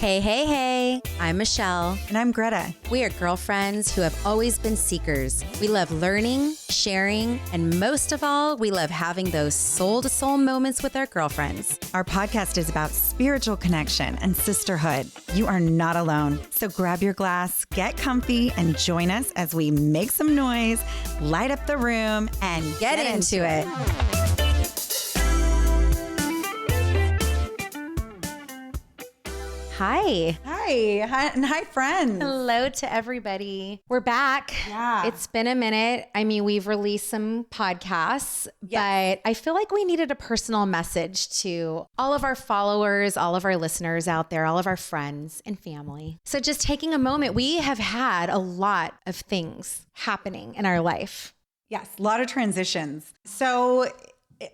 Hey, hey, hey, I'm Michelle. And I'm Greta. We are girlfriends who have always been seekers. We love learning, sharing, and most of all, we love having those soul-to-soul moments with our girlfriends. Our podcast is about spiritual connection and sisterhood. You are not alone. So grab your glass, get comfy, and join us as we make some noise, light up the room, and Get into it. Hi. And hi, friends. Hello to everybody. We're back. Yeah. It's been a minute. I mean, we've released some podcasts, but I feel like we needed a personal message to all of our followers, all of our listeners out there, all of our friends and family. So just taking a moment, we have had a lot of things happening in our life. Yes, a lot of transitions. So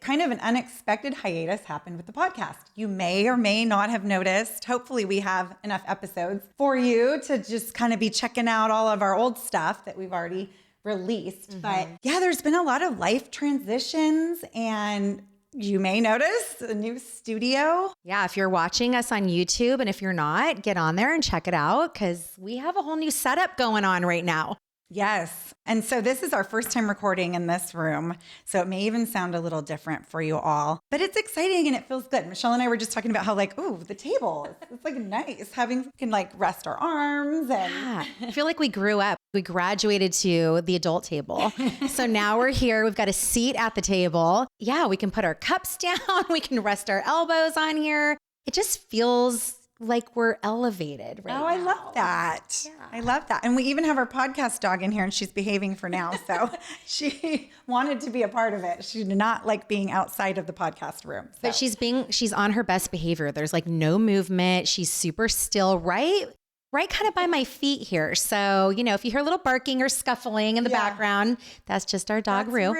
kind of an unexpected hiatus happened with the podcast. You may or may not have noticed. Hopefully we have enough episodes for you to just kind of be checking out all of our old stuff that we've already released. Mm-hmm. But yeah, there's been a lot of life transitions, and you may notice a new studio. Yeah, if you're watching us on YouTube, and if you're not, get on there and check it out because we have a whole new setup going on right now. Yes. And so this is our first time recording in this room. So it may even sound a little different for you all, but it's exciting and it feels good. Michelle and I were just talking about how the table, it's like nice having, we can like rest our arms and I feel like we grew up. We graduated to the adult table. So now we're here. We've got a seat at the table. Yeah, we can put our cups down. We can rest our elbows on here. It just feels like we're elevated right now. I love that. Yeah. I love that. And we even have our podcast dog in here and she's behaving for now. So she wanted to be a part of it. She did not like being outside of the podcast room. So. But she's on her best behavior. There's like no movement. She's super still, right kind of by my feet here. So, if you hear a little barking or scuffling in the background, that's just our dog, Rue.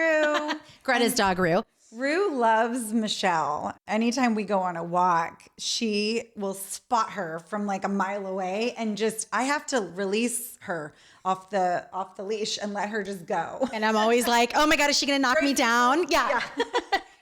Greta's dog, Rue. Rue loves Michelle. Anytime we go on a walk, she will spot her from like a mile away and I have to release her off the leash and let her just go. And I'm always like, oh my God, is she going to knock me down? Yeah.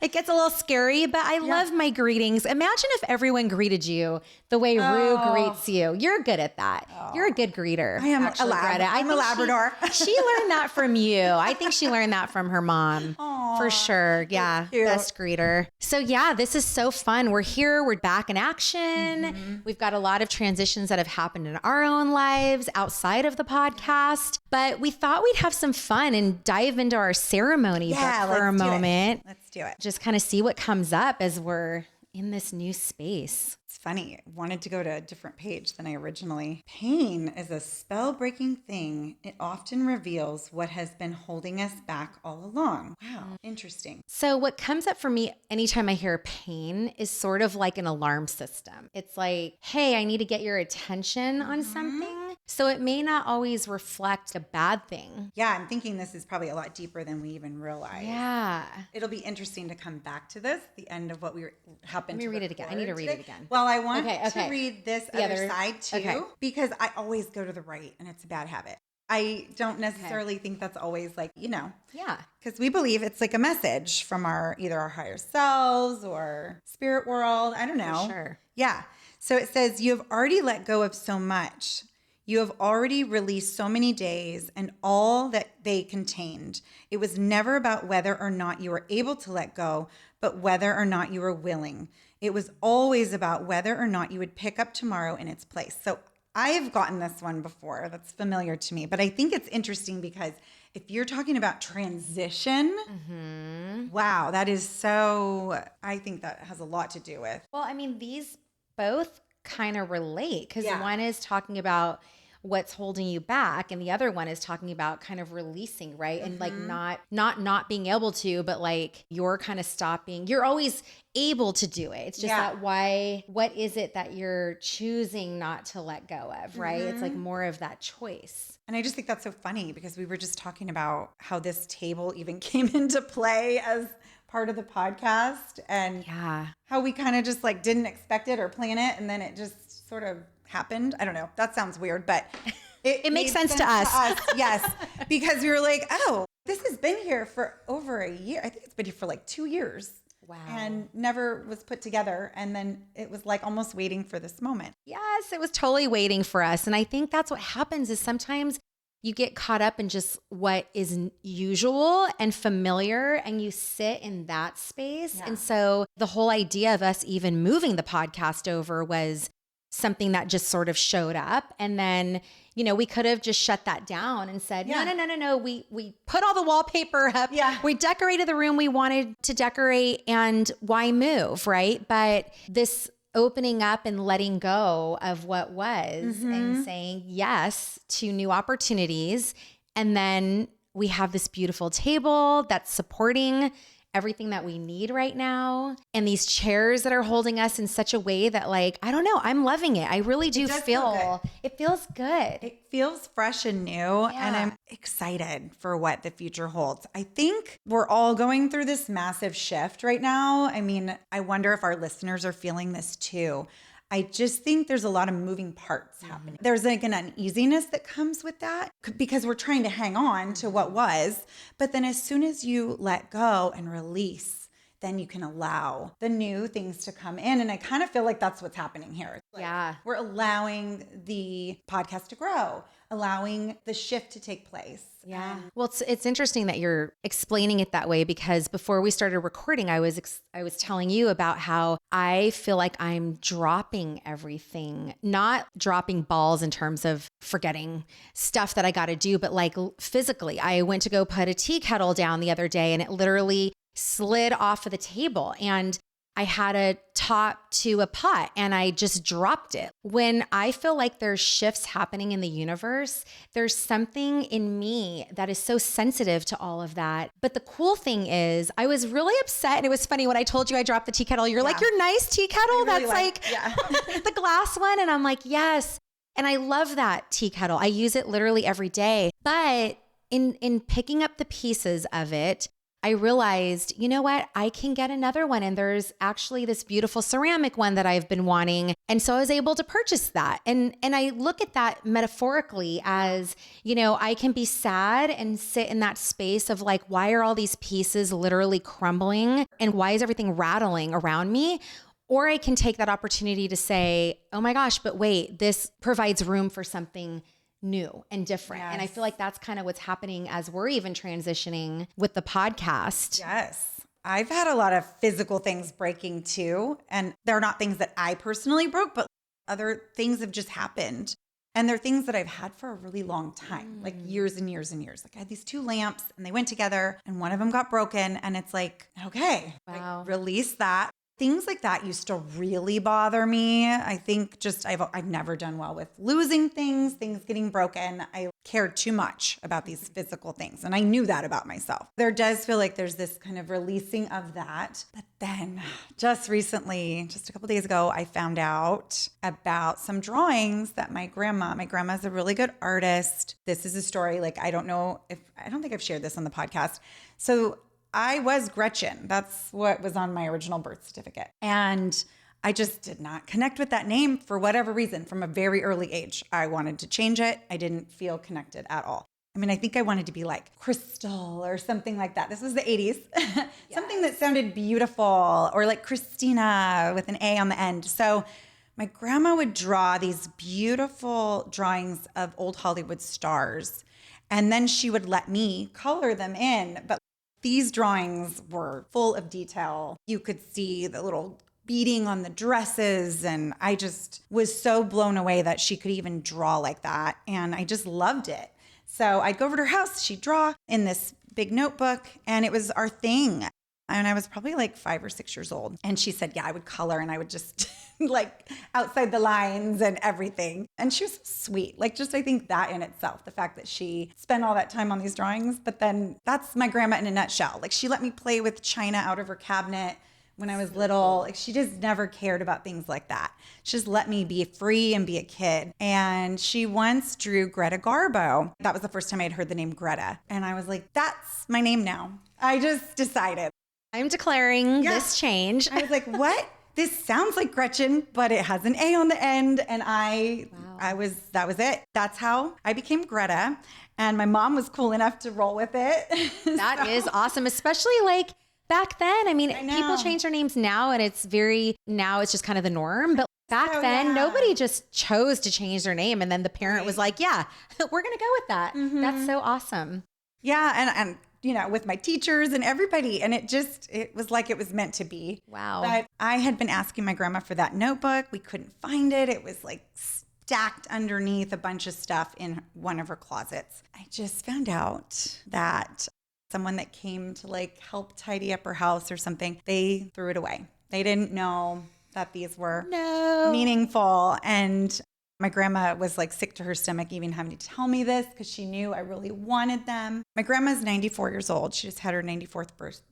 It gets a little scary, but I love my greetings. Imagine if everyone greeted you the way Rue greets you. You're good at that. You're a good greeter. I am actually, Greta. I'm a Labrador. She learned that from you. I think she learned that from her mom. Aww, for sure. Yeah. Best greeter. So yeah, this is so fun. We're here. We're back in action. Mm-hmm. We've got a lot of transitions that have happened in our own lives outside of the podcast, but we thought we'd have some fun and dive into our ceremony book for a moment. Let's do it. Just kind of see what comes up as we're in this new space. It's funny. I wanted to go to a different page than I originally. Pain is a spell-breaking thing. It often reveals what has been holding us back all along. Wow. Interesting. So what comes up for me anytime I hear pain is sort of like an alarm system. It's like, hey, I need to get your attention on something. So it may not always reflect a bad thing. Yeah, I'm thinking this is probably a lot deeper than we even realize. Yeah. It'll be interesting to come back to this, the end of what we happened to Let me read it again. I need to read it again. Well, I want to read this other side too, because I always go to the right and it's a bad habit. I don't necessarily think that's always like, Yeah. Because we believe it's like a message from either our higher selves or spirit world. I don't know. For sure. Yeah. So it says, you have already let go of so much. You have already released so many days and all that they contained. It was never about whether or not you were able to let go, but whether or not you were willing. It was always about whether or not you would pick up tomorrow in its place. So I've gotten this one before. That's familiar to me. But I think it's interesting because if you're talking about transition, wow, that is so, I think that has a lot to do with. Well, I mean, these both kind of relate because one is talking about what's holding you back and the other one is talking about kind of releasing, right? And like not being able to, but like you're kind of stopping. You're always able to do it. It's just that what is it that you're choosing not to let go of, right? It's like more of that choice. And I just think that's so funny because we were just talking about how this table even came into play as part of the podcast and how we kind of just like didn't expect it or plan it. And then it just sort of happened. I don't know. That sounds weird, but it makes sense to us. Yes. Because we were like, oh, this has been here for over a year. I think it's been here for like 2 years. Wow. And never was put together. And then it was like almost waiting for this moment. Yes, it was totally waiting for us. And I think that's what happens is sometimes you get caught up in just what is usual and familiar, and you sit in that space. Yeah. And so the whole idea of us even moving the podcast over was something that just sort of showed up. And then, we could have just shut that down and said, no. We put all the wallpaper up. Yeah. We decorated the room we wanted to decorate, and why move, right? But this opening up and letting go of what was and saying yes to new opportunities. And then we have this beautiful table that's supporting everything that we need right now. And these chairs that are holding us in such a way that, like, I don't know, I'm loving it. I really do feel it feels good. It feels fresh and new. And I'm excited for what the future holds. I think we're all going through this massive shift right now. I mean, I wonder if our listeners are feeling this too. I just think there's a lot of moving parts happening. There's like an uneasiness that comes with that because we're trying to hang on to what was. But then as soon as you let go and release, then you can allow the new things to come in. And I kind of feel like that's what's happening here. We're allowing the podcast to grow, allowing the shift to take place. Yeah. Well, it's interesting that you're explaining it that way, because before we started recording, I was telling you about how I feel like I'm dropping everything, not dropping balls in terms of forgetting stuff that I got to do, but like physically. I went to go put a tea kettle down the other day and it literally slid off of the table, and I had a top to a pot and I just dropped it. When I feel like there's shifts happening in the universe, there's something in me that is so sensitive to all of that. But the cool thing is I was really upset. And it was funny when I told you I dropped the tea kettle, you're like, your nice tea kettle? Really that's the glass one. And I'm like, yes. And I love that tea kettle. I use it literally every day. But in picking up the pieces of it, I realized, you know what, I can get another one. And there's actually this beautiful ceramic one that I've been wanting. And so I was able to purchase that. And I look at that metaphorically as, I can be sad and sit in that space of like, why are all these pieces literally crumbling? And why is everything rattling around me? Or I can take that opportunity to say, oh my gosh, but wait, this provides room for something new and different. Yes. And I feel like that's kind of what's happening as we're even transitioning with the podcast. Yes. I've had a lot of physical things breaking too. And they're not things that I personally broke, but other things have just happened. And they're things that I've had for a really long time, like years and years and years. Like I had these two lamps and they went together and one of them got broken. And it's like, okay, like, release that. Things like that used to really bother me. I think just I've never done well with losing things getting broken. I cared too much about these physical things. And I knew that about myself. There does feel like there's this kind of releasing of that. But then just recently, just a couple days ago, I found out about some drawings that my grandma's a really good artist. This is a story, like, I don't think I've shared this on the podcast. So I was Gretchen. That's what was on my original birth certificate. And I just did not connect with that name for whatever reason from a very early age. I wanted to change it. I didn't feel connected at all. I mean, I think I wanted to be like Crystal or something like that. This was the 80s. Yes. Something that sounded beautiful, or like Christina with an A on the end. So my grandma would draw these beautiful drawings of old Hollywood stars. And then she would let me color them in. But these drawings were full of detail. You could see the little beading on the dresses. And I just was so blown away that she could even draw like that. And I just loved it. So I'd go over to her house. She'd draw in this big notebook, and it was our thing. And I was probably like 5 or 6 years old. And she said, yeah, I would color and I would just like outside the lines and everything. And she was so sweet. Like, just, I think that in itself, the fact that she spent all that time on these drawings. But then that's my grandma in a nutshell. Like, she let me play with china out of her cabinet when I was little. Like, she just never cared about things like that. She just let me be free and be a kid. And she once drew Greta Garbo. That was the first time I'd heard the name Greta. And I was like, that's my name now. I just decided. I'm declaring this change. I was like, what? This sounds like Gretchen, but it has an A on the end. And that was it. That's how I became Greta. And my mom was cool enough to roll with it. That is awesome. Especially like back then, I mean, I know. people change their names now and now it's just kind of the norm. But back So, then, yeah. nobody just chose to change their name. And then the parent was like, yeah, we're going to go with that. That's so awesome. Yeah. And, with my teachers and everybody. And it was like it was meant to be. Wow. But I had been asking my grandma for that notebook. We couldn't find it. It was like stacked underneath a bunch of stuff in one of her closets. I just found out that someone that came to like help tidy up her house or something, they threw it away. They didn't know that these were meaningful. And my grandma was like sick to her stomach even having to tell me this because she knew I really wanted them. My grandma's 94 years old. She just had her 94th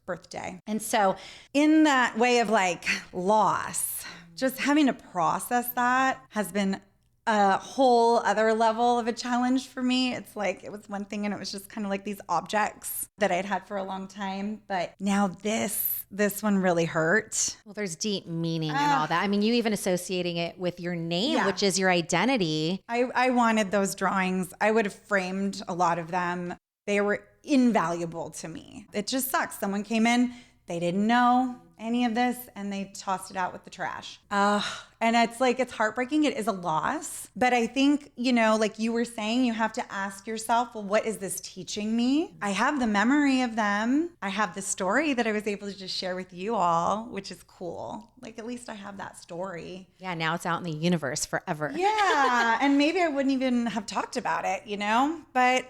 birthday. And so in that way of like loss, just having to process that has been a whole other level of a challenge for me. It's like, it was one thing and it was just kind of like these objects that I'd had for a long time. But now this one really hurt. Well, there's deep meaning and all that. I mean, you even associating it with your name, which is your identity. I wanted those drawings. I would have framed a lot of them. They were invaluable to me. It just sucks. Someone came in, they didn't know any of this and they tossed it out with the trash. And it's like, it's heartbreaking. It is a loss. But I think, like you were saying, you have to ask yourself, well, what is this teaching me? I have the memory of them. I have the story that I was able to just share with you all, which is cool. Like, at least I have that story. Yeah, now it's out in the universe forever. Yeah. And maybe I wouldn't even have talked about it, But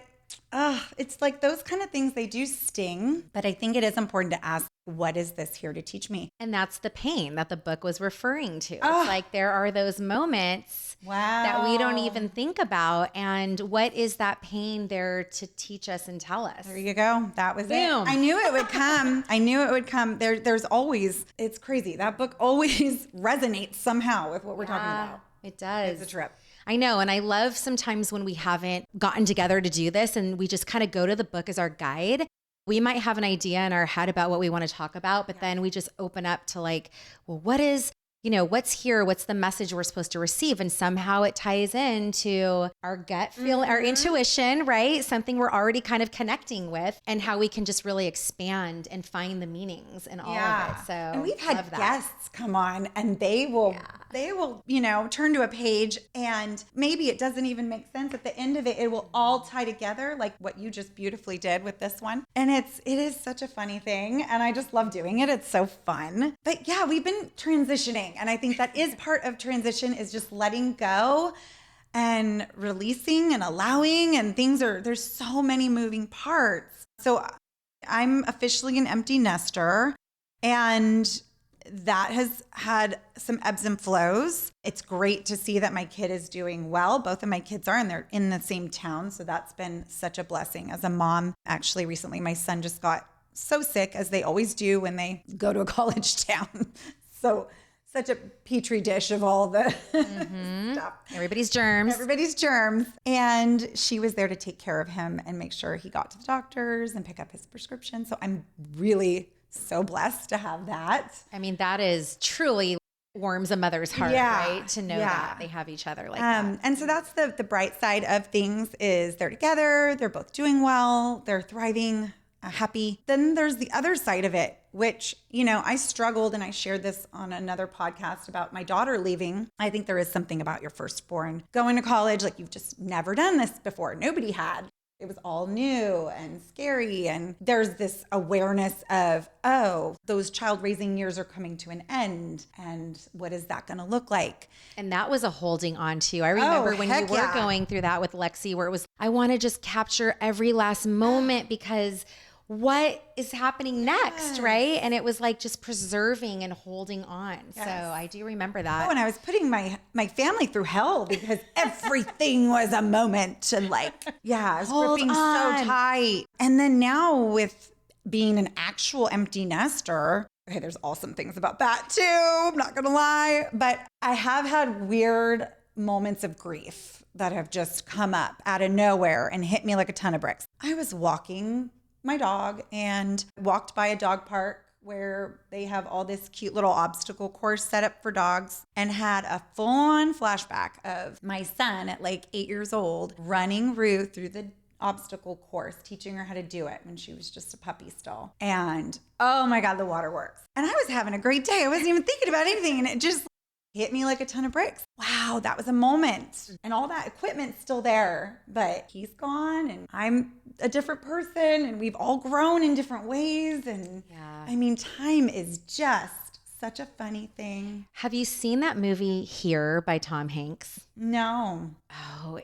it's like those kind of things, they do sting. But I think it is important to ask, what is this here to teach me? And that's the pain that the book was referring to. It's like there are those moments that we don't even think about. And what is that pain there to teach us and tell us? There you go. That was Boom. it. I knew it would come. I knew it would come. There's always, it's crazy. That book always resonates somehow with what we're talking about. It does. It's a trip. I know. And I love sometimes when we haven't gotten together to do this and we just kind of go to the book as our guide. We might have an idea in our head about what we want to talk about, but then we just open up to like, well, what is, what's here? What's the message we're supposed to receive? And somehow it ties into our gut feel, our intuition, right? Something we're already kind of connecting with and how we can just really expand and find the meanings in all of it. So, and we've had guests come on and they will, turn to a page and maybe it doesn't even make sense. At the end of it, it will all tie together like what you just beautifully did with this one. And it is such a funny thing. And I just love doing it. It's so fun. But yeah, we've been transitioning. And I think that is part of transition, is just letting go and releasing and allowing, and there's so many moving parts. So I'm officially an empty nester, and that has had some ebbs and flows. It's great to see that my kid is doing well. Both of my kids are, and they're in the same town. So that's been such a blessing as a mom. Actually, recently, my son just got so sick, as they always do when they go to a college town. So such a petri dish of all the stuff. Everybody's germs. And she was there to take care of him and make sure he got to the doctors and pick up his prescription. So I'm really so blessed to have that. I mean, that is truly warms a mother's heart, right? To know that they have each other like that. And so that's the bright side of things, is they're together. They're both doing well. They're thriving, happy. Then there's the other side of it, which, I struggled, and I shared this on another podcast about my daughter leaving. I think there is something about your firstborn going to college, like you've just never done this before. Nobody had. It was all new and scary. And there's this awareness of, those child raising years are coming to an end. And what is that going to look like? And that was a holding on to. I remember when you were going through that with Lexi, where it was, I want to just capture every last moment, because what is happening next, right? And it was like just preserving and holding on. Yes. So I do remember that. And I was putting my family through hell because everything was a moment. And I was gripping so tight. And then now with being an actual empty nester, okay, there's awesome things about that too, I'm not gonna lie. But I have had weird moments of grief that have just come up out of nowhere and hit me like a ton of bricks. I was walking my dog and walked by a dog park where they have all this cute little obstacle course set up for dogs, and had a full-on flashback of my son at like 8 years old running through the obstacle course, teaching her how to do it when she was just a puppy still. And oh my God, the water works. And I was having a great day. I wasn't even thinking about anything. And it just hit me like a ton of bricks. Wow, that was a moment. And all that equipment's still there, but he's gone and I'm a different person and we've all grown in different ways. And I mean, time is just such a funny thing. Have you seen that movie Here by Tom Hanks? No. Oh,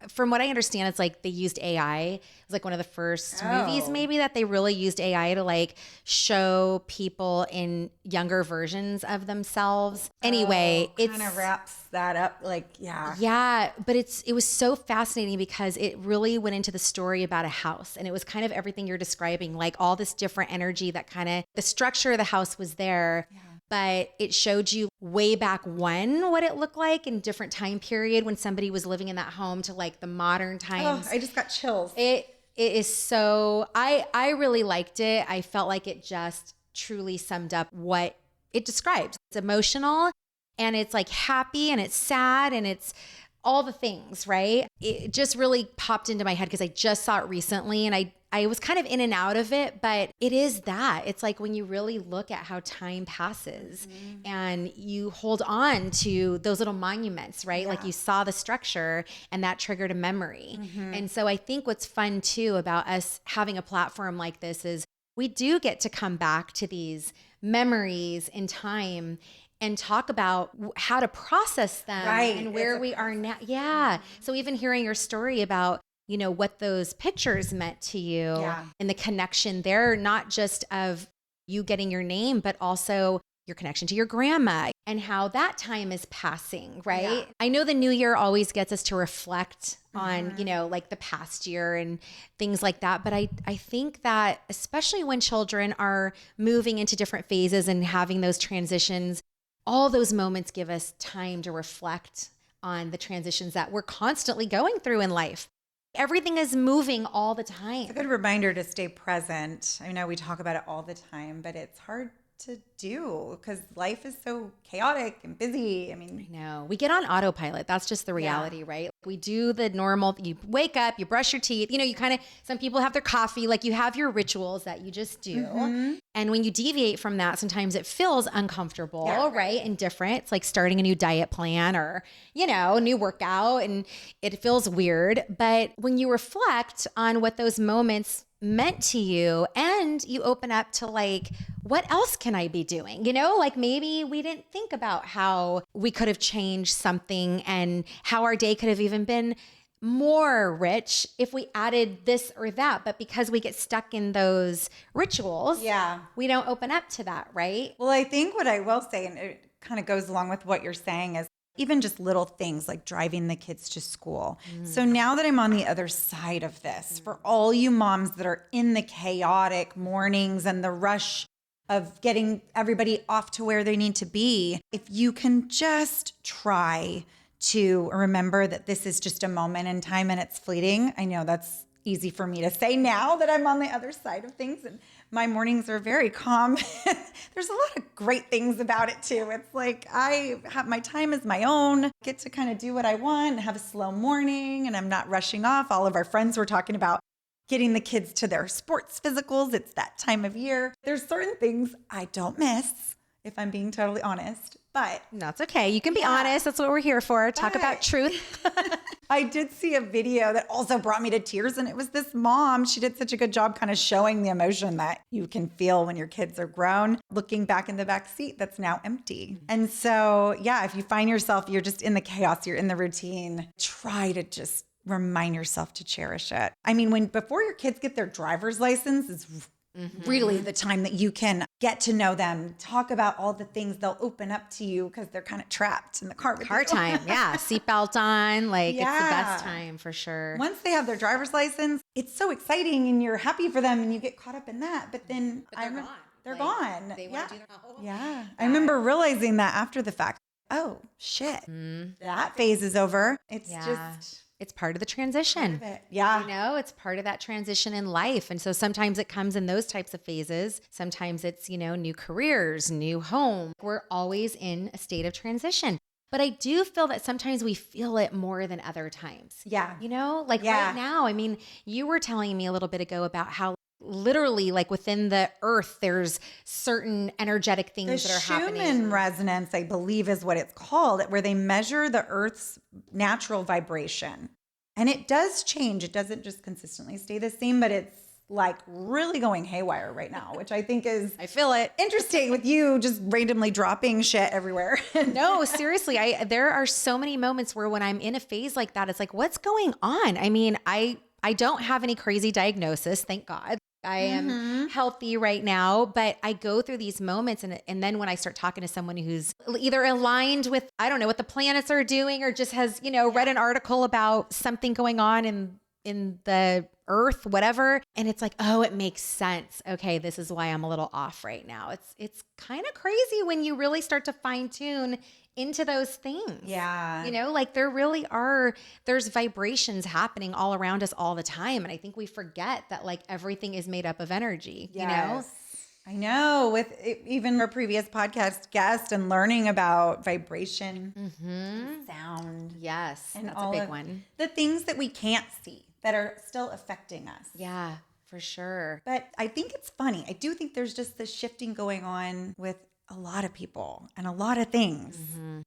from what I understand, it's like they used AI. It was like one of the first movies maybe that they really used AI to like show people in younger versions of themselves. Anyway, it kind of wraps that up. Like, yeah. Yeah, but it was so fascinating because it really went into the story about a house, and it was kind of everything you're describing, like all this different energy that kind of, the structure of the house was there. Yeah. But it showed you way back when what it looked like in different time period when somebody was living in that home to like the modern times. Oh, I just got chills. It is so, I really liked it. I felt like it just truly summed up what it describes. It's emotional and it's like happy and it's sad and it's all the things, right? It just really popped into my head because I just saw it recently and I was kind of in and out of it, but it is that. It's like when you really look at how time passes and you hold on to those little monuments, right? Yeah. Like you saw the structure and that triggered a memory. And so I think what's fun too about us having a platform like this is we do get to come back to these memories in time and talk about how to process them and where we are now. Yeah. So even hearing your story about, you know, what those pictures meant to you and the connection there, not just of you getting your name, but also your connection to your grandma and how that time is passing, right? Yeah. I know the new year always gets us to reflect on, you know, like the past year and things like that. But I think that especially when children are moving into different phases and having those transitions, all those moments give us time to reflect on the transitions that we're constantly going through in life. Everything is moving all the time. It's a good reminder to stay present. I know we talk about it all the time, but it's hard to do because life is so chaotic and busy. I mean, I know. We get on autopilot. That's just the reality, right? We do the normal, you wake up, you brush your teeth, you know, you kind of, some people have their coffee, like you have your rituals that you just do. And when you deviate from that, sometimes it feels uncomfortable, right? And different. It's like starting a new diet plan or, you know, a new workout and it feels weird. But when you reflect on what those moments meant to you and you open up to like, what else can I be doing? You know, like maybe we didn't think about how we could have changed something and how our day could have even been more rich if we added this or that. But because we get stuck in those rituals, we don't open up to that, right? Well, I think what I will say, and it kind of goes along with what you're saying, is even just little things like driving the kids to school. So now that I'm on the other side of this, for all you moms that are in the chaotic mornings and the rush of getting everybody off to where they need to be, if you can just try to remember that this is just a moment in time and it's fleeting. I know that's easy for me to say now that I'm on the other side of things and my mornings are very calm. There's a lot of great things about it too. It's like I have my time is my own, get to kind of do what I want, have a slow morning and I'm not rushing off. All of our friends were talking about getting the kids to their sports physicals. It's that time of year. There's certain things I don't miss, if I'm being totally honest. But that's okay. You can be honest. That's what we're here for. Talk about truth. I did see a video that also brought me to tears. And it was this mom. She did such a good job kind of showing the emotion that you can feel when your kids are grown, looking back in the back seat that's now empty. And so, yeah, if you find yourself, you're just in the chaos, you're in the routine, try to just remind yourself to cherish it. I mean, before your kids get their driver's license, it's really the time that you can get to know them, talk about all the things they'll open up to you because they're kind of trapped in the car. Car time, seatbelt on, like it's the best time for sure. Once they have their driver's license, it's so exciting and you're happy for them and you get caught up in that. But then they're gone. They want to do their whole. Yeah, I remember realizing that after the fact. Oh shit, that phase is over. It's just. It's part of the transition. Yeah. You know, it's part of that transition in life. And so sometimes it comes in those types of phases. Sometimes it's, you know, new careers, new home. We're always in a state of transition. But I do feel that sometimes we feel it more than other times. Yeah. You know, like right now, I mean, you were telling me a little bit ago about how literally like within the earth, there's certain energetic things that are happening. Schumann resonance, I believe is what it's called, where they measure the earth's natural vibration. And it does change. It doesn't just consistently stay the same, but it's like really going haywire right now, which I think is I feel it interesting with you just randomly dropping shit everywhere. No, seriously, there are so many moments where when I'm in a phase like that, it's like, what's going on? I mean, I don't have any crazy diagnosis, thank God. I am healthy right now, but I go through these moments and then when I start talking to someone who's either aligned with, I don't know, what the planets are doing or just has, read an article about something going on in the earth, whatever. And it's like, oh, it makes sense. Okay, this is why I'm a little off right now. It's kind of crazy when you really start to fine tune into those things. Yeah. Like there's vibrations happening all around us all the time. And I think we forget that like everything is made up of energy, I know. With even our previous podcast guest and learning about vibration, and sound. Yes, and that's a big one. The things that we can't see that are still affecting us. Yeah, for sure. But I think it's funny. I do think there's just this shifting going on with a lot of people and a lot of things.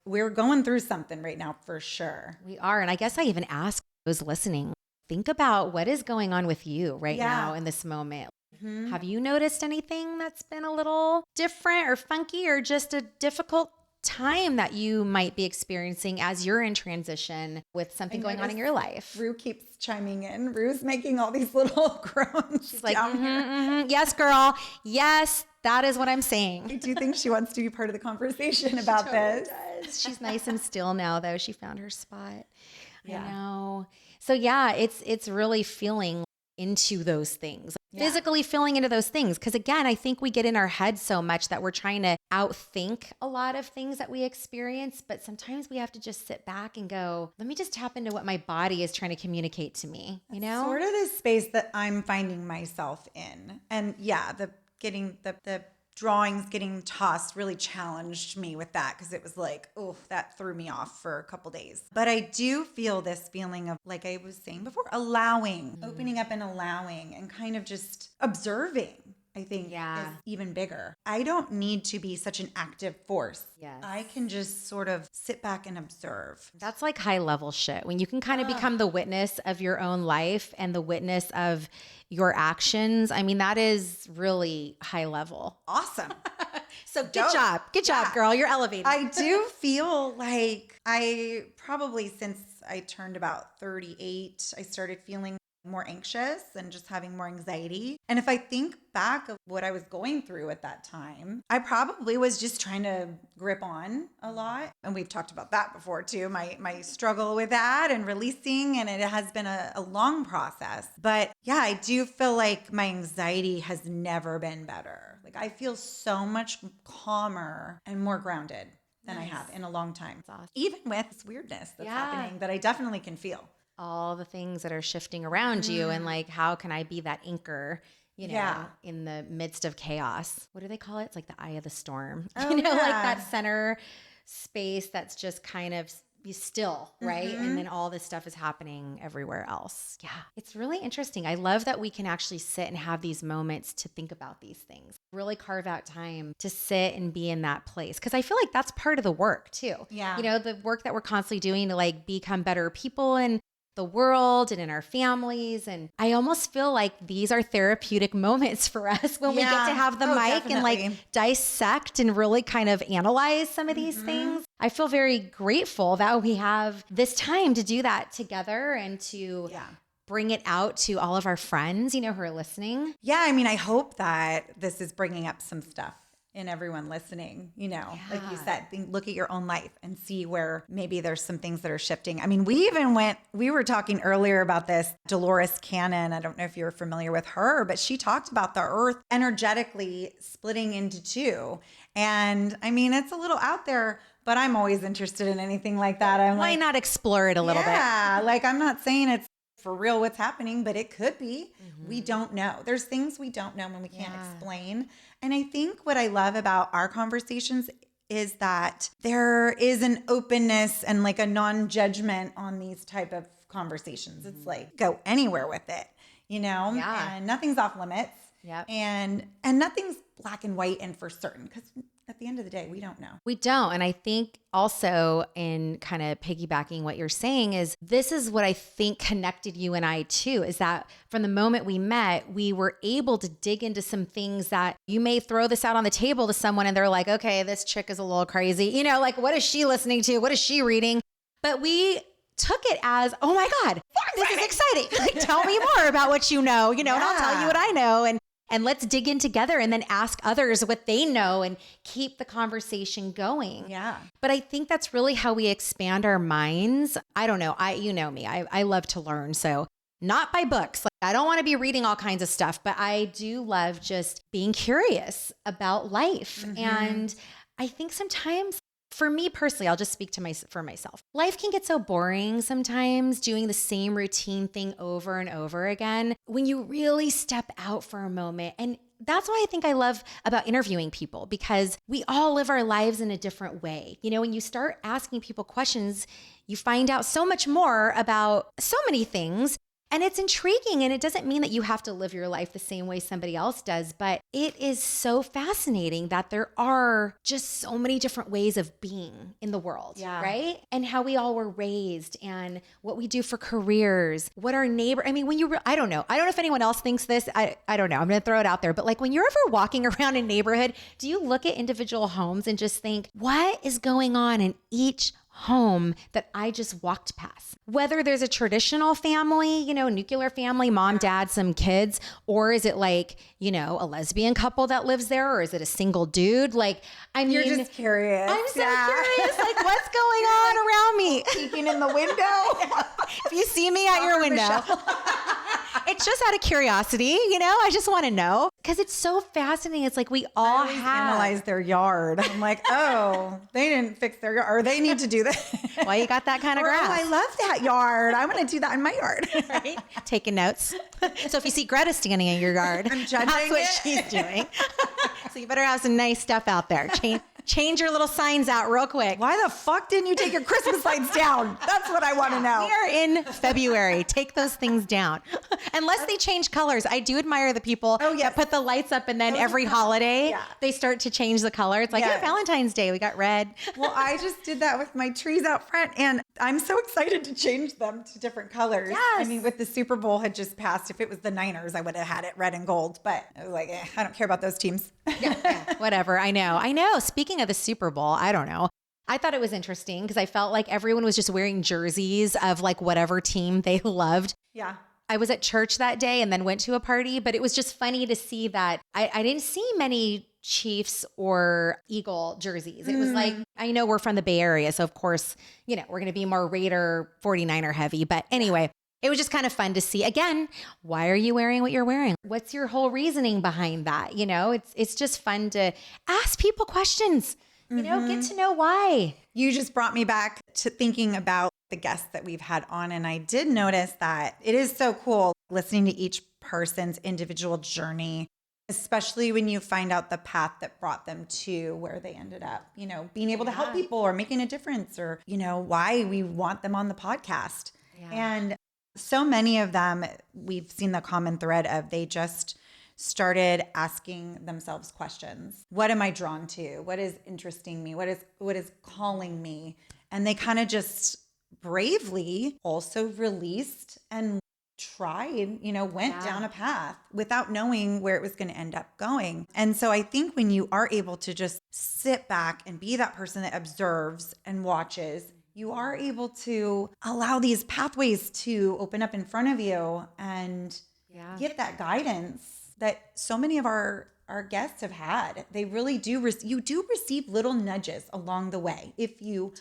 We're going through something right now for sure. We are. And I guess I even ask those listening, think about what is going on with you right now in this moment. Have you noticed anything that's been a little different or funky or just a difficult time that you might be experiencing as you're in transition with something going on in your life? Rue keeps chiming in. Rue's making all these little groans. She's like, yes, girl. Yes, that is what I'm saying. I do think she wants to be part of the conversation about this. Does. She's nice and still now, though. She found her spot. Yeah. I know. So yeah, it's really feeling into those things, physically feeling into those things. Because again, I think we get in our head so much that we're trying to outthink a lot of things that we experience. But sometimes we have to just sit back and go, let me just tap into what my body is trying to communicate to me, Sort of this space that I'm finding myself in. And the drawings getting tossed really challenged me with that because it was like, oh, that threw me off for a couple days. But I do feel this feeling of, like I was saying before, opening up and allowing and kind of just observing, I think is even bigger. I don't need to be such an active force. Yes. I can just sort of sit back and observe. That's like high level shit. When you can kind of become the witness of your own life and the witness of your actions. I mean, that is really high level. Awesome. So good job. Good job, girl. You're elevating. I do feel like I probably since I turned about 38, I started feeling more anxious and just having more anxiety. And if I think back of what I was going through at that time, I probably was just trying to grip on a lot. And we've talked about that before too, my struggle with that and releasing. And it has been a long process. But yeah, I do feel like my anxiety has never been better. Like I feel so much calmer and more grounded than I have in a long time. Awesome. Even with this weirdness that's happening that I definitely can feel. All the things that are shifting around you and like, how can I be that anchor, in the midst of chaos? What do they call it? It's like the eye of the storm, like that center space that's just kind of be still, right? And then all this stuff is happening everywhere else. Yeah. It's really interesting. I love that we can actually sit and have these moments to think about these things. Really carve out time to sit and be in that place. Cause I feel like that's part of the work too. Yeah. The work that we're constantly doing to like become better people and the world and in our families. And I almost feel like these are therapeutic moments for us when we get to have the mic and like dissect and really kind of analyze some of these things. I feel very grateful that we have this time to do that together and to bring it out to all of our friends, who are listening. Yeah. I mean, I hope that this is bringing up some stuff in everyone listening, like you said, look at your own life and see where maybe there's some things that are shifting. I mean, we were talking earlier about this, Dolores Cannon. I don't know if you're familiar with her, but she talked about the earth energetically splitting into two. And I mean, it's a little out there, but I'm always interested in anything like that. Why not explore it a little bit? Yeah, like I'm not saying it's for real what's happening, but it could be. We don't know. There's things we don't know when we can't explain. And I think what I love about our conversations is that there is an openness and like a non-judgment on these type of conversations. It's like, go anywhere with it, Yeah. and nothing's off limits. Yep. And nothing's black and white and for certain, because at the end of the day, we don't know. We don't. And I think also, in kind of piggybacking what you're saying, is this is what I think connected you and I too, is that from the moment we met, we were able to dig into some things that you may throw this out on the table to someone and they're like, okay, this chick is a little crazy. Like, what is she listening to? What is she reading? But we took it as, oh my God, this is exciting. Like, tell me more about what you know, and I'll tell you what I know. And let's dig in together and then ask others what they know and keep the conversation going. Yeah. But I think that's really how we expand our minds. I don't know. You know me. I love to learn. So not by books. Like, I don't want to be reading all kinds of stuff, but I do love just being curious about life. And I think sometimes, for me personally, I'll just speak for myself. Life can get so boring sometimes, doing the same routine thing over and over again, when you really step out for a moment. And that's why I think I love about interviewing people, because we all live our lives in a different way. When you start asking people questions, you find out so much more about so many things. And it's intriguing, and it doesn't mean that you have to live your life the same way somebody else does, but it is so fascinating that there are just so many different ways of being in the world, right? And how we all were raised and what we do for careers, what our neighbor, I mean, I don't know if anyone else thinks this, I don't know, I'm going to throw it out there, but like when you're ever walking around a neighborhood, do you look at individual homes and just think, what is going on in each home that I just walked past? Whether there's a traditional family, nuclear family, mom, dad, some kids, or is it like, a lesbian couple that lives there, or is it a single dude? Like, You're just curious. I'm so curious, like what's going on around me? Peeking in the window. If you see me at your window. It's just out of curiosity, I just want to know, because it's so fascinating. It's like we all analyze their yard. I'm like, oh, they didn't fix their yard, or they need to do that. Why you got that kind of grass? Oh, I love that yard. I want to do that in my yard. Right? Taking notes. So if you see Greta standing in your yard, I'm judging that's what she's doing. So you better have some nice stuff out there. Change your little signs out real quick. Why the fuck didn't you take your Christmas lights down? That's what I want to know. We are in February. Take those things down. Unless they change colors. I do admire the people that put the lights up, and then every holiday they start to change the color. It's like, Valentine's Day, we got red. Well, I just did that with my trees out front, and I'm so excited to change them to different colors. Yes. I mean, with the Super Bowl had just passed. If it was the Niners, I would have had it red and gold, but I was like, I don't care about those teams. Whatever. I know. Speaking of the Super Bowl, I don't know. I thought it was interesting because I felt like everyone was just wearing jerseys of like whatever team they loved. Yeah. I was at church that day and then went to a party, but it was just funny to see that I didn't see many Chiefs or Eagle jerseys. It was like, I know we're from the Bay Area, so of course, we're going to be more Raider 49er heavy. But anyway, it was just kind of fun to see. Again, why are you wearing what you're wearing? What's your whole reasoning behind that? It's just fun to ask people questions, get to know why. You just brought me back to thinking about the guests that we've had on. And I did notice that it is so cool listening to each person's individual journey, especially when you find out the path that brought them to where they ended up, being able to help people or making a difference, or, why we want them on the podcast. Yeah. And so many of them, we've seen the common thread of they just started asking themselves questions. What am I drawn to? What is interesting me? What is calling me? And they kind of just bravely also released and tried, went down a path without knowing where it was going to end up going. And so I think when you are able to just sit back and be that person that observes and watches, you are able to allow these pathways to open up in front of you and get that guidance that so many of our guests have had. They really do. You do receive little nudges along the way if you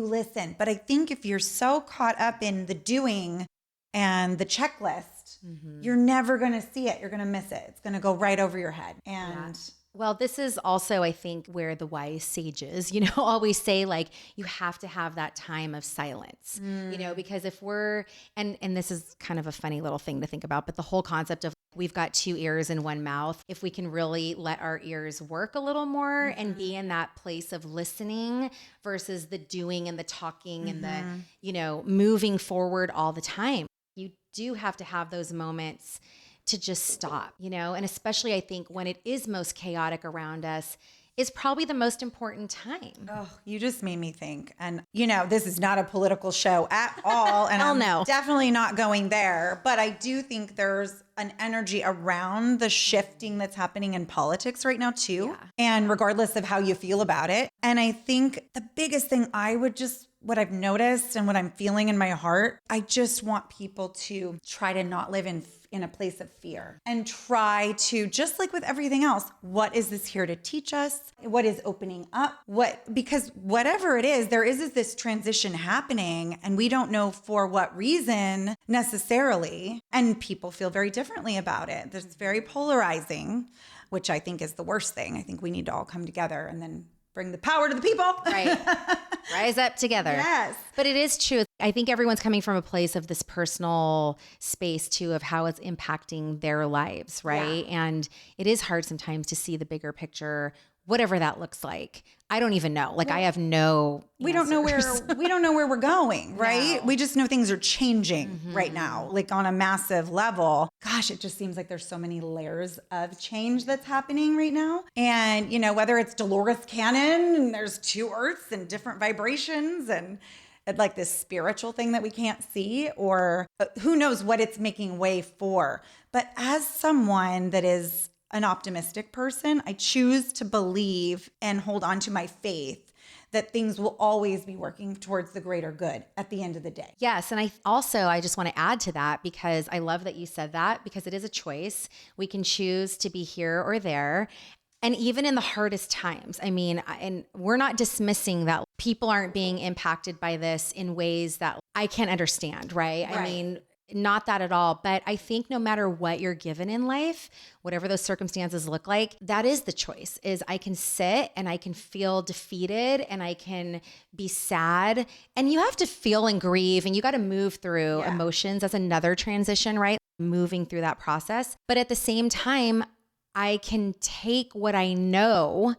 listen. But I think if you're so caught up in the doing and the checklist, you're never going to see it. You're going to miss it. It's going to go right over your head. And Well, this is also, I think, where the wise sages, you know, always say like, you have to have that time of silence, you know, because if we're, and this is kind of a funny little thing to think about, but the whole concept of we've got two ears and one mouth, if we can really let our ears work a little more and be in that place of listening versus the doing and the talking and the, you know, moving forward all the time, you do have to have those moments to just stop, you know, and especially I think when it is most chaotic around us is probably the most important time. Oh, you just made me think. And, you know, this is not a political show at all. And Hell I'm no. definitely not going there. But I do think there's an energy around the shifting that's happening in politics right now, too. Yeah. And regardless of how you feel about it. And I think the biggest thing what I've noticed and what I'm feeling in my heart, I just want people to try to not live in a place of fear and try to, just like with everything else, what is this here to teach us? What is opening up? Because whatever it is, there is this transition happening and we don't know for what reason necessarily. And people feel very differently about it. It's very polarizing, which I think is the worst thing. I think we need to all come together and then bring the power to the people. Right. Rise up together. Yes. But it is true. I think everyone's coming from a place of this personal space too, of how it's impacting their lives. Right. Yeah. And it is hard sometimes to see the bigger picture, whatever that looks like. I don't even know. Like I have no we don't know where we're going, right? No. We just know things are changing right now, like on a massive level. Gosh, it just seems like there's so many layers of change that's happening right now. And, you know, whether it's Dolores Cannon and there's two earths and different vibrations and like this spiritual thing that we can't see, or who knows what it's making way for. But as someone that is an optimistic person, I choose to believe and hold on to my faith that things will always be working towards the greater good at the end of the day. Yes. And I just want to add to that because I love that you said that because it is a choice. We can choose to be here or there. And even in the hardest times, I mean, and we're not dismissing that people aren't being impacted by this in ways that I can't understand, right? I mean, not that at all. But I think no matter what you're given in life, whatever those circumstances look like, that is the choice, is I can sit and I can feel defeated and I can be sad. And you have to feel and grieve and you got to move through emotions. That's another transition, right? Moving through that process. But at the same time, I can take what I know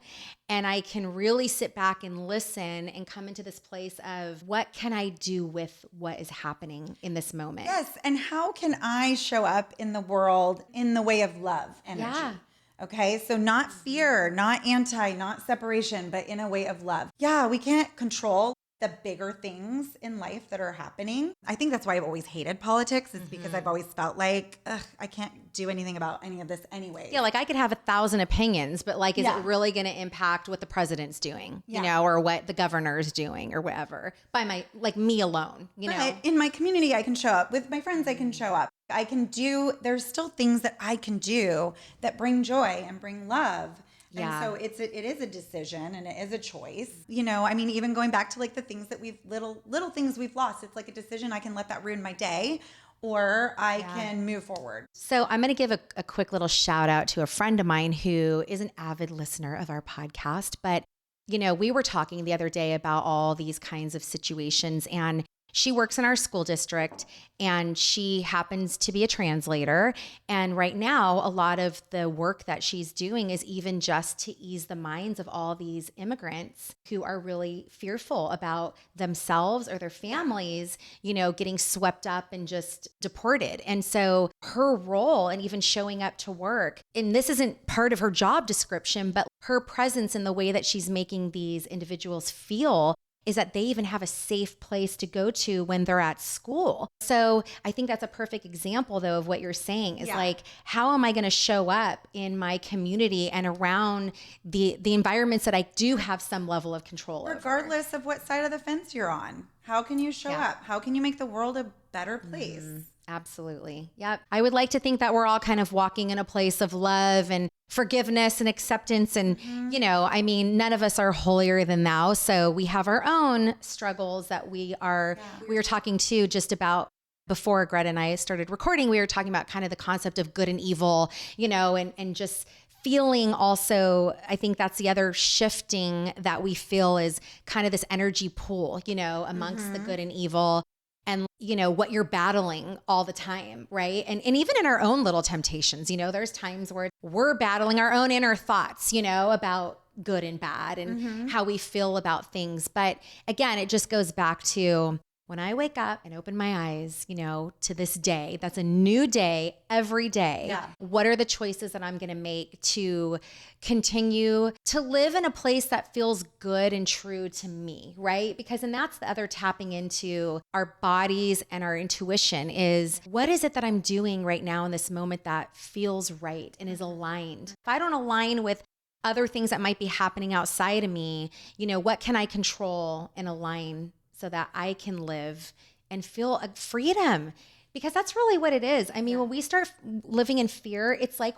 and I can really sit back and listen and come into this place of what can I do with what is happening in this moment? Yes. And how can I show up in the world in the way of love energy? Yeah. Okay. So not fear, not anti, not separation, but in a way of love. Yeah. We can't control the bigger things in life that are happening. I think that's why I've always hated politics, is because I've always felt like, I can't do anything about any of this anyway. Yeah, like I could have 1,000 opinions, but like, is it really going to impact what the president's doing, you know, or what the governor's doing or whatever by me alone, you know? In my community, I can show up. With my friends, I can show up. There's still things that I can do that bring joy and bring love. Yeah. And so it is a decision and it is a choice. You know, I mean, even going back to like the things that little things we've lost, it's like a decision. I can let that ruin my day or I can move forward. So I'm going to give a quick little shout out to a friend of mine who is an avid listener of our podcast. But, you know, we were talking the other day about all these kinds of situations, and she works in our school district and she happens to be a translator. And right now, a lot of the work that she's doing is even just to ease the minds of all these immigrants who are really fearful about themselves or their families, you know, getting swept up and just deported. And so her role and even showing up to work, and this isn't part of her job description, but her presence in the way that she's making these individuals feel is that they even have a safe place to go to when they're at school. So I think that's a perfect example, though, of what you're saying is like, how am I going to show up in my community and around the environments that I do have some level of control over? Regardless of what side of the fence you're on. How can you show up? How can you make the world a better place? Absolutely. Yep. I would like to think that we're all kind of walking in a place of love and forgiveness and acceptance. And, you know, I mean, none of us are holier than thou. So we have our own struggles that we were talking to just about before Greta and I started recording. We were talking about kind of the concept of good and evil, you know, and just feeling also, I think that's the other shifting that we feel is kind of this energy pool, amongst the good and evil and, what you're battling all the time, right? And even in our own little temptations, there's times where we're battling our own inner thoughts, about good and bad and how we feel about things. But again, it just goes back to when I wake up and open my eyes, to this day, that's a new day every day. Yeah. What are the choices that I'm going to make to continue to live in a place that feels good and true to me, right? Because, and that's the other tapping into our bodies and our intuition is what is it that I'm doing right now in this moment that feels right and is aligned? If I don't align with other things that might be happening outside of me, what can I control and align so that I can live and feel a freedom? Because that's really what it is. I mean, when we start living in fear, it's like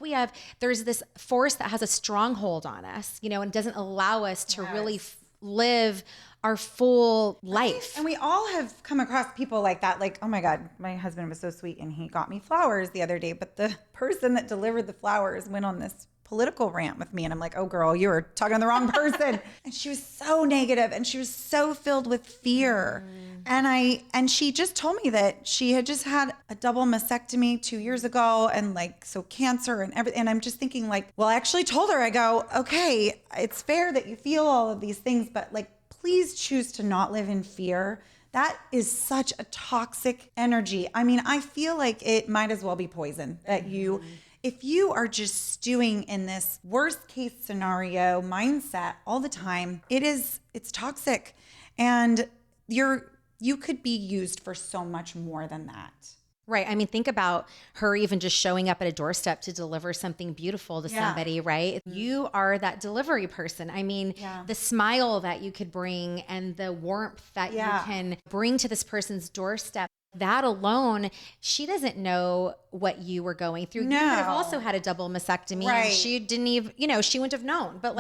there's this force that has a stronghold on us, and doesn't allow us to really live our full life. And we all have come across people like that. Like, oh my God, my husband was so sweet and he got me flowers the other day, but the person that delivered the flowers went on this political rant with me. And I'm like, oh girl, you were talking to the wrong person. And she was so negative and she was so filled with fear. And she just told me that she had just had a double mastectomy 2 years ago and so cancer and everything. And I'm just thinking well, I actually told her, I go, okay, it's fair that you feel all of these things, but please choose to not live in fear. That is such a toxic energy. I mean, I feel like it might as well be poison that if you are just stewing in this worst case scenario mindset all the time, it's toxic. And you could be used for so much more than that. Right. I mean, think about her even just showing up at a doorstep to deliver something beautiful to somebody, right? You are that delivery person. I mean, the smile that you could bring and the warmth that you can bring to this person's doorstep, that alone, she doesn't know what you were going through. No. You could have also had a double mastectomy and she didn't even, she wouldn't have known. But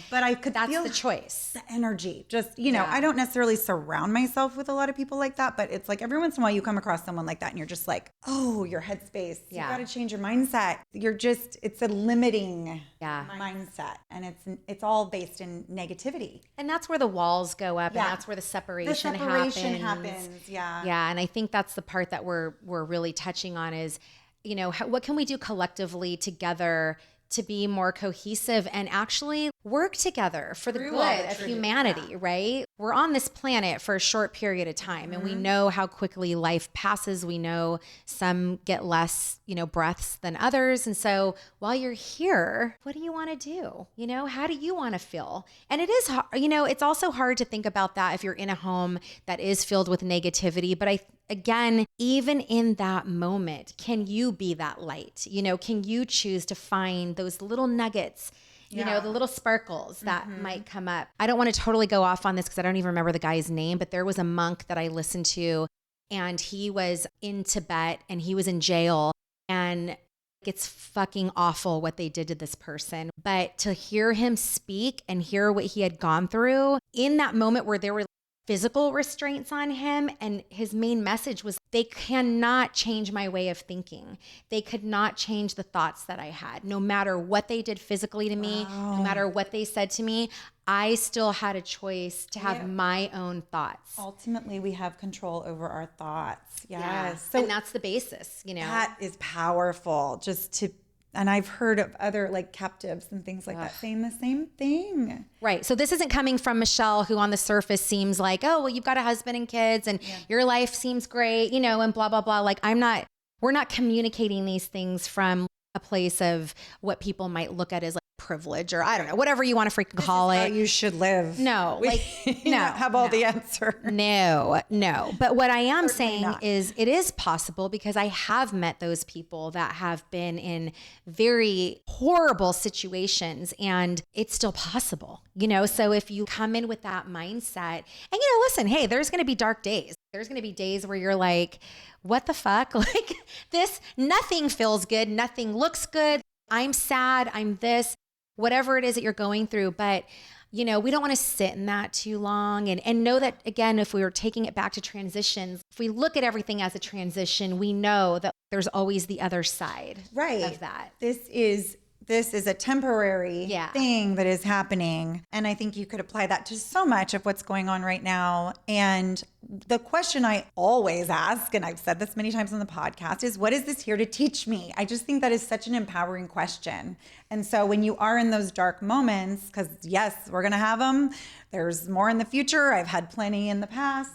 but I could that's feel the choice. The energy. Just, I don't necessarily surround myself with a lot of people like that, but it's like every once in a while you come across someone like that and you're just like, oh, your headspace. You got to change your mindset. It's a limiting mindset. And it's all based in negativity. And that's where the walls go up and that's where the separation happens. Yeah. Yeah. And I think that's the part that we're really touching on is, what can we do collectively together to be more cohesive and actually work together for the good of humanity, right? We're on this planet for a short period of time and we know how quickly life passes. We know some get less, breaths than others. And so while you're here, what do you want to do? How do you want to feel? And it is, it's also hard to think about that if you're in a home that is filled with negativity. But again, even in that moment, can you be that light? Can you choose to find those little nuggets, the little sparkles that might come up? I don't want to totally go off on this because I don't even remember the guy's name, but there was a monk that I listened to and he was in Tibet and he was in jail and it's fucking awful what they did to this person. But to hear him speak and hear what he had gone through in that moment where there were physical restraints on him. And his main message was, they cannot change my way of thinking. They could not change the thoughts that I had. No matter what they did physically to me, no matter what they said to me, I still had a choice to have my own thoughts. Ultimately, we have control over our thoughts. Yes. Yeah. So, and that's the basis, That is powerful. And I've heard of other captives and things like that saying the same thing. Right. So this isn't coming from Michelle, who on the surface seems like, oh, well, you've got a husband and kids and your life seems great, and blah, blah, blah. We're not communicating these things from a place of what people might look at as privilege or I don't know, whatever you want to freaking call it. How you should live. No, no, have all the answer. No. But what I am saying is it is possible because I have met those people that have been in very horrible situations and it's still possible, so if you come in with that mindset and, listen, hey, there's going to be dark days. There's going to be days where you're like, what the fuck? Nothing feels good. Nothing looks good. I'm sad. I'm this. Whatever it is that you're going through. But, we don't want to sit in that too long and know that, again, if we were taking it back to transitions, if we look at everything as a transition, we know that there's always the other side of that. This is this is a temporary thing that is happening. And I think you could apply that to so much of what's going on right now. And the question I always ask, and I've said this many times on the podcast, is what is this here to teach me? I just think that is such an empowering question. And so when you are in those dark moments, because yes, we're going to have them. There's more in the future. I've had plenty in the past.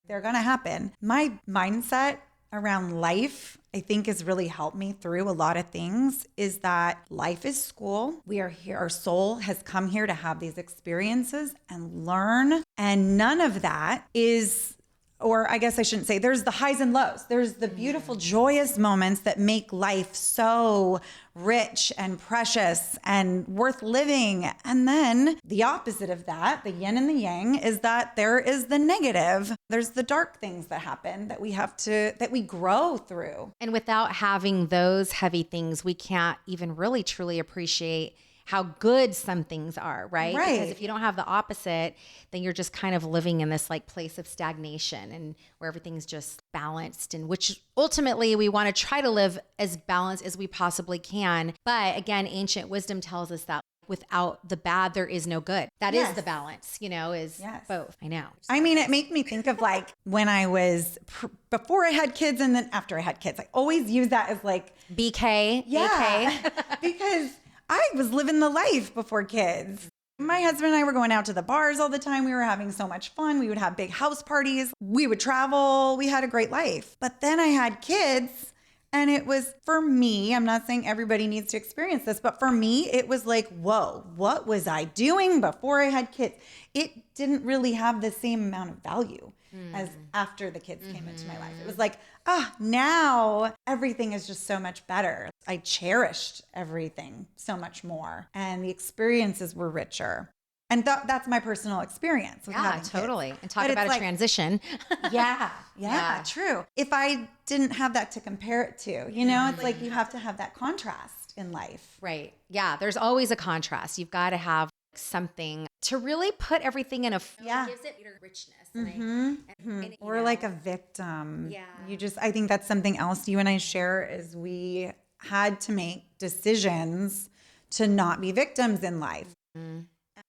They're going to happen. My mindset around life, I think, has really helped me through a lot of things, is that life is school. We are here. Our soul has come here to have these experiences and learn. And none of that is, or I guess I shouldn't say, there's the highs and lows. There's the beautiful, joyous moments that make life so rich and precious and worth living. And then the opposite of that, the yin and the yang, is that there is the negative. There's the dark things that happen that that we grow through. And without having those heavy things, we can't even really truly appreciate how good some things are, right? Because if you don't have the opposite, then you're just kind of living in this like place of stagnation and where everything's just balanced, and which ultimately we want to try to live as balanced as we possibly can. But again, ancient wisdom tells us that without the bad, there is no good. That is the balance, is both. I know. I mean, it made me think of like when I was, before I had kids and then after I had kids, I always use that as like BK. AK. Because I was living the life before kids. My husband and I were going out to the bars all the time. We were having so much fun. We would have big house parties. We would travel. We had a great life. But then I had kids, and it was, for me, I'm not saying everybody needs to experience this, but for me, it was like, whoa, what was I doing before I had kids? It didn't really have the same amount of value as after the kids came into my life. It was like, now everything is just so much better. I cherished everything so much more, and the experiences were richer. And that's my personal experience with having totally. kids. And talk about a transition. Yeah, true. If I didn't have that to compare it to, it's like you have to have that contrast in life. Right. Yeah. There's always a contrast. You've got to have something to really put everything in gives it richness. Or like a victim. Yeah. I think that's something else you and I share, is we had to make decisions to not be victims in life.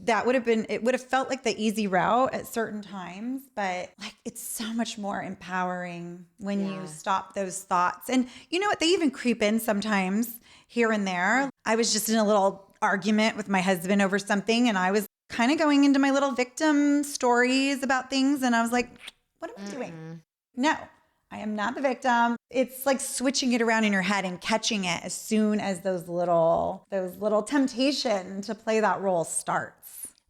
That it would have felt like the easy route at certain times, but like it's so much more empowering when you stop those thoughts. And you know what? They even creep in sometimes here and there. I was just in a little argument with my husband over something, and I was kind of going into my little victim stories about things, and I was like, what am I doing? No, I am not the victim. It's like switching it around in your head and catching it as soon as those little temptation to play that role starts.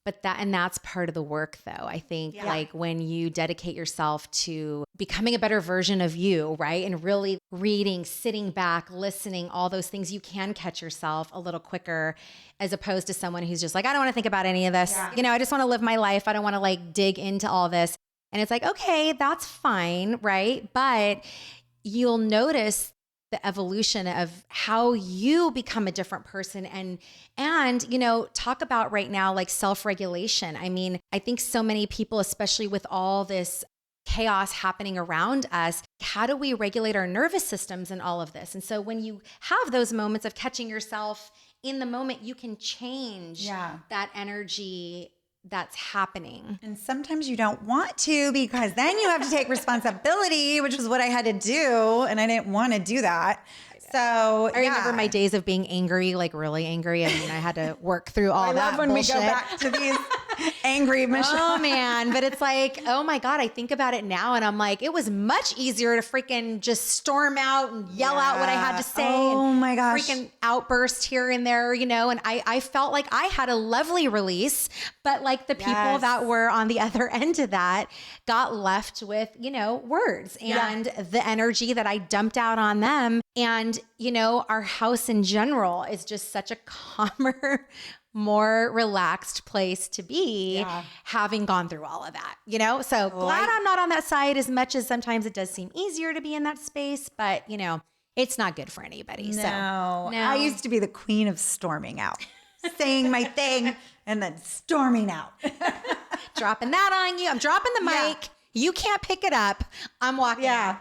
But that's part of the work, though. I think like when you dedicate yourself to becoming a better version of you, right? And really reading, sitting back, listening, all those things, you can catch yourself a little quicker, as opposed to someone who's just like, I don't want to think about any of this. Yeah. I just want to live my life. I don't want to like dig into all this. And it's like, okay, that's fine, right? But you'll notice the evolution of how you become a different person, and talk about right now like self-regulation. I mean, I think so many people, especially with all this chaos happening around us, how do we regulate our nervous systems and all of this? And so when you have those moments of catching yourself in the moment, you can change that energy that's happening. And sometimes you don't want to, because then you have to take responsibility, which is what I had to do. And I didn't want to do that. So I remember my days of being angry, like really angry. I mean, I had to work through all that love when bullshit. We go back to these angry Michelle. Oh man. But it's like, oh my God, I think about it now and I'm like, it was much easier to freaking just storm out and yell out what I had to say. Oh my gosh. Freaking outburst here and there, and I felt like I had a lovely release, but like the people that were on the other end of that got left with, words and the energy that I dumped out on them. And, our house in general is just such a calmer, more relaxed place to be, having gone through all of that, So glad I'm not on that side, as much as sometimes it does seem easier to be in that space, but it's not good for anybody. No. So I used to be the queen of storming out, saying my thing and then storming out. Dropping that on you. I'm dropping the mic. You can't pick it up. I'm walking out,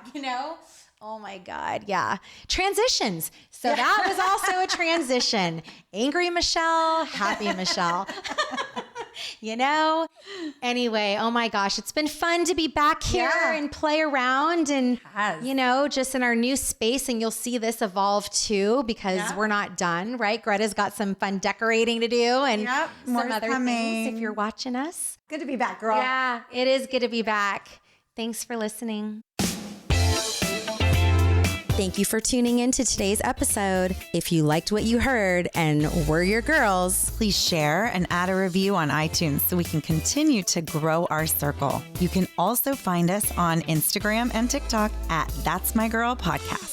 Oh my God. Yeah. Transitions. So that was also a transition. Angry Michelle, happy Michelle. Anyway, oh my gosh, it's been fun to be back here and play around and, just in our new space. And you'll see this evolve too, because we're not done, right? Greta's got some fun decorating to do and some other things if you're watching us. Good to be back, girl. Yeah, it is good to be back. Thanks for listening. Thank you for tuning in to today's episode. If you liked what you heard and we're your girls, please share and add a review on iTunes so we can continue to grow our circle. You can also find us on Instagram and TikTok at That's My Girl Podcast.